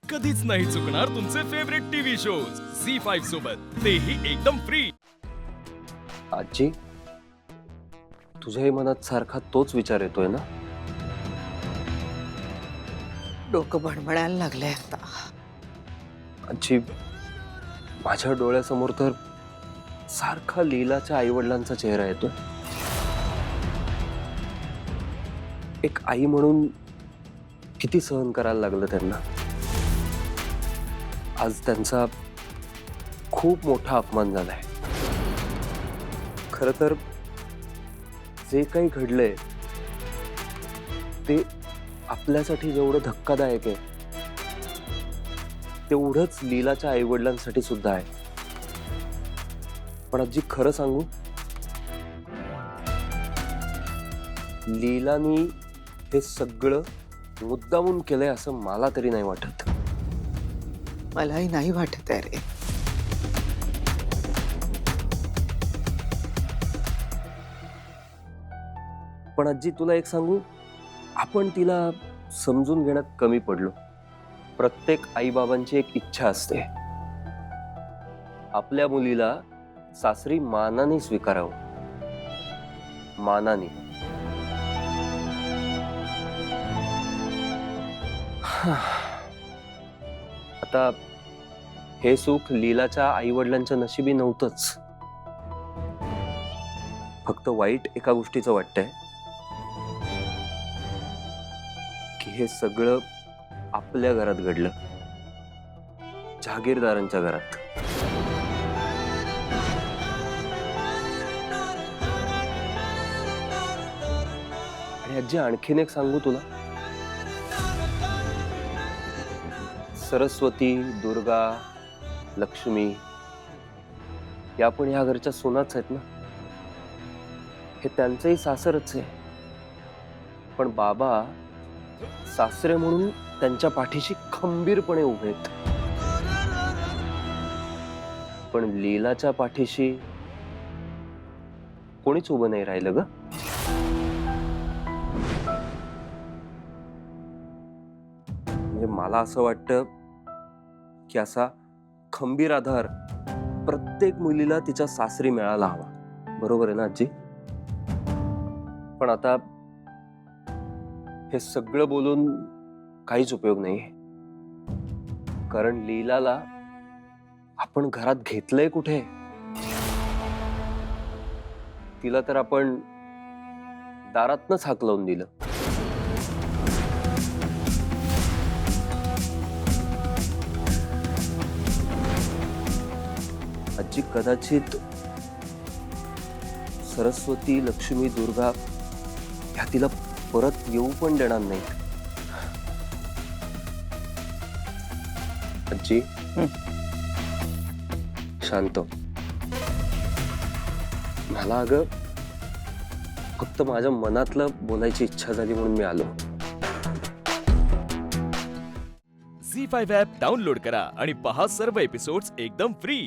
कधीच नाही चुकणार तुमचे फेवरेट टीव्ही शोज झी5 सोबत, तेही एकदम फ्री। आजी, तुझ्याही मनात सारखा तोच विचार येतोय ना? डोकं भणभणायला लागलंय आता। आजी, माझ्या डोळ्यासमोर तर सारखा लीलाच्या आईवडिलांचा चेहरा येतोय। एक आई म्हणून किती सहन करायला लागलं त्यांना। आज त्यांचा खूप मोठा अपमान झालाय। खरं तर जे काही घडलंय ते आपल्यासाठी जेवढं धक्कादायक आहे तेवढंच लीलाच्या आईवडिलांसाठी सुद्धा आहे। पण आजी, खरं सांगू, लीलानी हे सगळं मुद्दामून केलंय असं मला तरी नाही वाटत। मलाही नाही वाटत आहे रे। पण आजी, तुला एक सांगू, आपण तिला समजून घेण्यात कमी पडलो। प्रत्येक आईबाबांची एक इच्छा असते, आपल्या मुलीला सासरी मानाने स्वीकारावं, मानाने। आता हे सुख लीलाच्या आईवडिलांच्या नशिबी नव्हतंच। फक्त वाईट एका गोष्टीचं वाटतंय की हे सगळं आपल्या घरात घडलं, जहागीरदारांच्या घरात। आणि आजी, आणखीन एक सांगू तुला, सरस्वती, दुर्गा, लक्ष्मी या पण ह्या घरच्या सोनाच आहेत ना। हे त्यांचंही सासरच आहे, पण बाबा सासरे म्हणून त्यांच्या पाठीशी खंबीरपणे उभे आहेत। पण लीलाच्या पाठीशी कोणीच उभं नाही राहिलं ग। म्हणजे मला असं वाटतं की असा खंबीर आधार प्रत्येक मुलीला तिच्या सासरी मिळाला हवा। बरोबर आहे ना आजी? पण आता हे सगळं बोलून काहीच उपयोग नाहीये, कारण लीलाला आपण घरात घेतलंय कुठे? तिला तर आपण दारातनच हाकलवून दिलं। आजी, कदाचित सरस्वती, लक्ष्मी, दुर्गा ह्या तिला परत येऊ पण देणार नाहीत। आजी, शांत हो। मला अगं फक्त माझ्या मनातलं बोलायची इच्छा झाली म्हणून मी आलो। झी5 ॲप डाउनलोड करा आणि पहा सर्व एपिसोड्स एकदम फ्री।